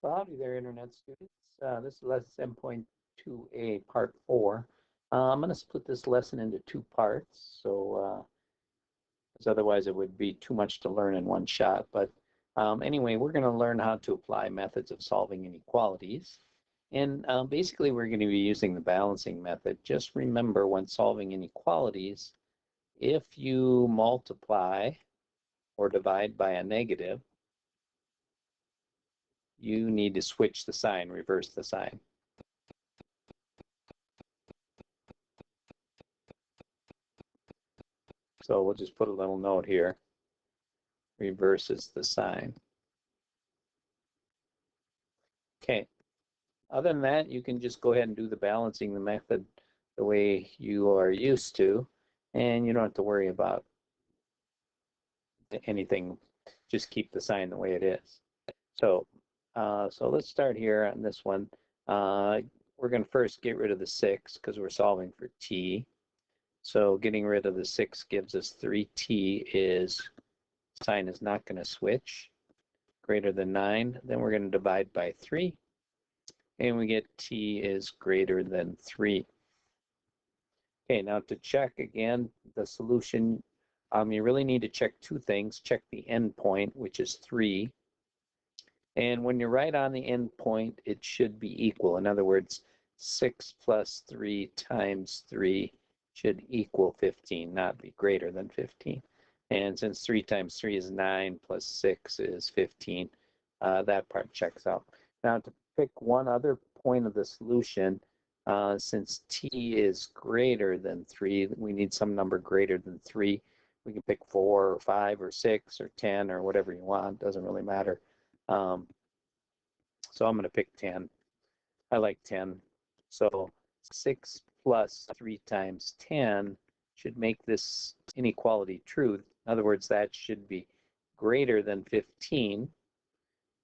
Well, howdy there, Internet students. This is lesson 7.2a, part 4. I'm going to split this lesson into two parts, so because otherwise it would be too much to learn in one shot. But anyway, we're going to learn how to apply methods of solving inequalities. And basically, we're going to be using the balancing method. Just remember, when solving inequalities, if you multiply or divide by a negative, you need to switch the sign, reverse the sign. So we'll just put a little note here, reverses the sign. Okay, other than that, you can just go ahead and do the balancing the method the way you are used to, and you don't have to worry about anything. Just keep the sign the way it is. So let's start here on this one. We're going to first get rid of the 6 because we're solving for t. So getting rid of the 6 gives us 3t is, sign is not going to switch, greater than 9. Then we're going to divide by 3, and we get t is greater than 3. Okay, now to check again the solution, you really need to check two things. Check the end point, which is 3. And when you're right on the end point, it should be equal. In other words, 6 plus 3 times 3 should equal 15, not be greater than 15. And since 3 times 3 is 9 plus 6 is 15, that part checks out. Now to pick one other point of the solution, since t is greater than 3, we need some number greater than 3. We can pick 4 or 5 or 6 or 10 or whatever you want, doesn't really matter. So I'm going to pick 10. I like 10. So 6 plus 3 times 10 should make this inequality true. In other words, that should be greater than 15.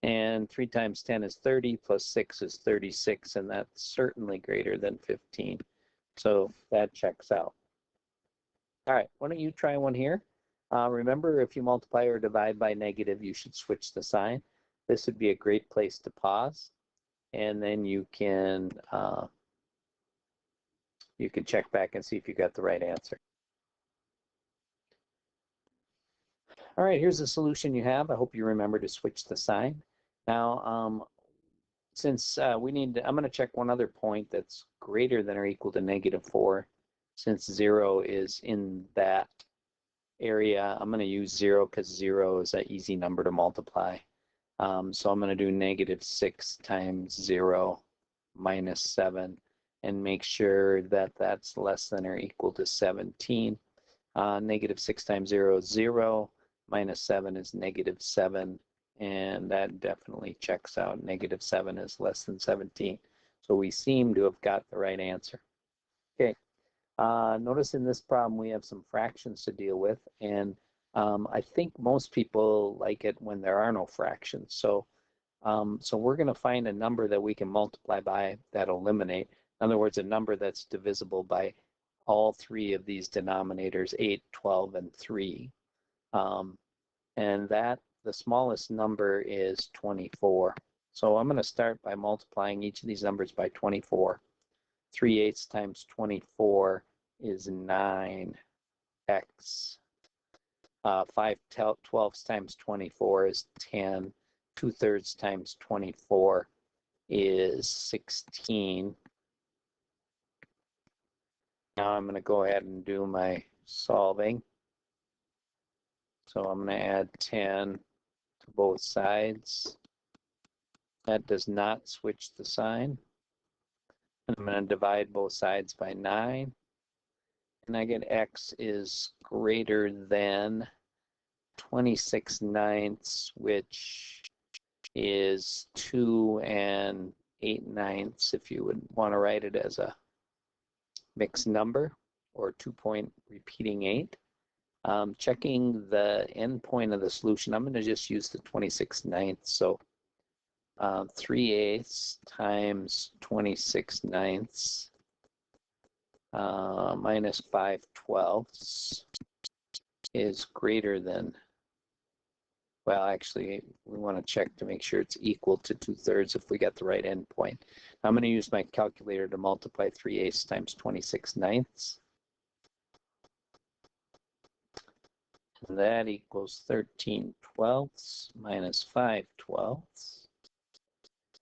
And 3 times 10 is 30, plus 6 is 36, and that's certainly greater than 15. So that checks out. All right, why don't you try one here? Remember, if you multiply or divide by negative, you should switch the sign. This would be a great place to pause, and then you can check back and see if you got the right answer. All right, here's the solution you have. I hope you remember to switch the sign. Now, since I'm going to check one other point that's greater than or equal to -4. Since 0 is in that area, I'm going to use 0 because 0 is an easy number to multiply. So I'm going to do -6 times 0 minus 7 and make sure that that's less than or equal to 17. -6 times 0 is 0, minus 7 is -7, and that definitely checks out. -7 is less than 17. So we seem to have got the right answer. Okay, notice in this problem we have some fractions to deal with, and I think most people like it when there are no fractions. So we're going to find a number that we can multiply by that'll eliminate. In other words, a number that's divisible by all three of these denominators, 8, 12, and 3. And that the smallest number is 24. So I'm going to start by multiplying each of these numbers by 24. 3/8 times 24 is 9x. 5/12 times 24 is 10. 2/3 times 24 is 16. Now I'm going to go ahead and do my solving. So I'm going to add 10 to both sides. That does not switch the sign. And I'm going to divide both sides by 9. And I get x is greater than 26/9, which is 2 8/9 if you would want to write it as a mixed number or 2-point repeating 8. Checking the end point of the solution, I'm going to just use the 26/9. So 3/8 times 26/9 minus 5/12 is greater than Well, actually, we want to check to make sure it's equal to 2/3 if we got the right endpoint. I'm going to use my calculator to multiply 3/8 times 26/9. And that equals 13/12 minus 5/12.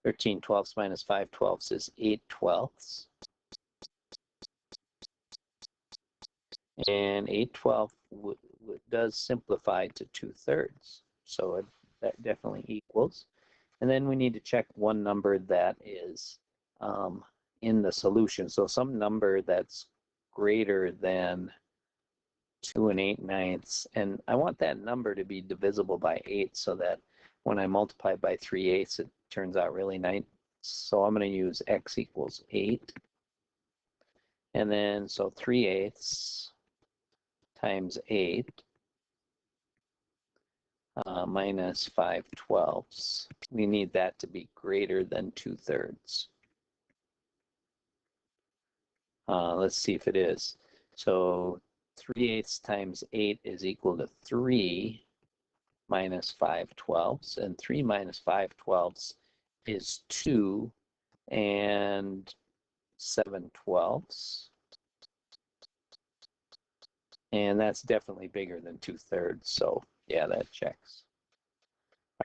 13/12 minus 5/12 is 8/12. And 8/12 does simplify to 2/3. So that definitely equals. And then we need to check one number that is in the solution. So some number that's greater than 2 8/9. And I want that number to be divisible by 8 so that when I multiply by 3/8, it turns out really nice. So I'm going to use x equals 8. And then, so 3/8 times 8 minus 5/12. We need that to be greater than 2/3. Let's see if it is. So 3/8 times 8 is equal to 3 minus 5/12. And 3 minus 5/12 is 2 and 7/12. And that's definitely bigger than 2/3. So yeah, that checks.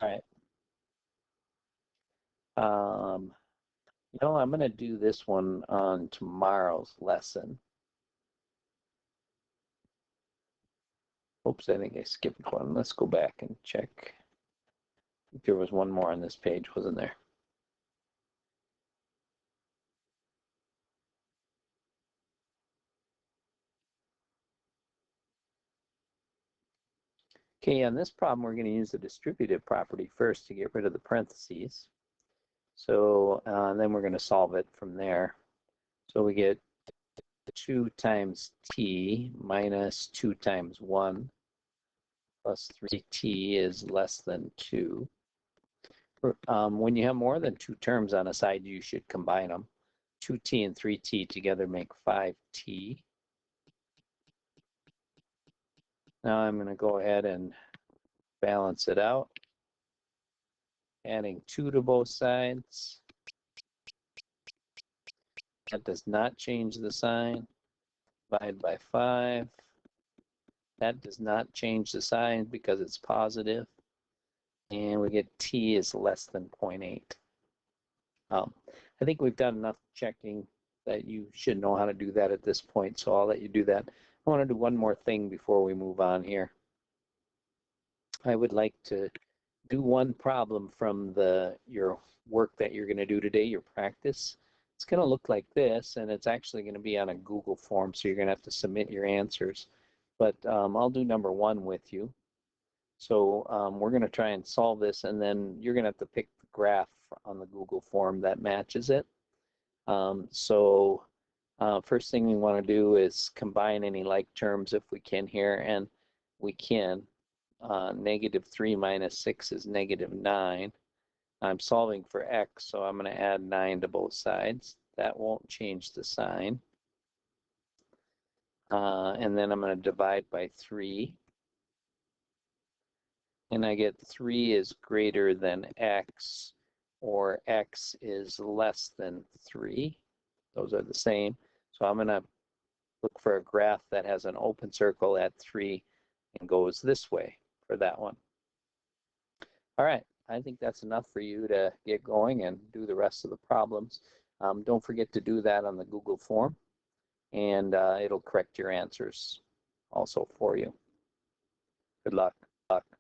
All right. I'm going to do this one on tomorrow's lesson. Oops, I think I skipped one. Let's go back and check. I think there was one more on this page, wasn't there? Okay, on this problem, we're going to use the distributive property first to get rid of the parentheses. So then we're going to solve it from there. So we get 2 times t minus 2 times 1 plus 3t is less than 2. When you have more than 2 terms on a side, you should combine them. 2t and 3t together make 5t. Now I'm going to go ahead and balance it out, adding 2 to both sides. That does not change the sign. Divide by 5. That does not change the sign because it's positive. And we get t is less than 0.8. I think we've done enough checking that you should know how to do that at this point, so I'll let you do that. I want to do one more thing before we move on here. I would like to do one problem from your work that you're going to do today, your practice. It's going to look like this, and it's actually going to be on a Google form, so you're going to have to submit your answers. But I'll do number 1 with you. So we're going to try and solve this, and then you're going to have to pick the graph on the Google form that matches it. First thing we want to do is combine any like terms if we can here, and we can. -3 minus 6 is -9. I'm solving for x, so I'm going to add 9 to both sides. That won't change the sign. And then I'm going to divide by 3. And I get 3 is greater than x, or x is less than 3. Those are the same. So I'm going to look for a graph that has an open circle at 3 and goes this way for that one. All right, I think that's enough for you to get going and do the rest of the problems. Don't forget to do that on the Google form, and it'll correct your answers also for you. Good luck.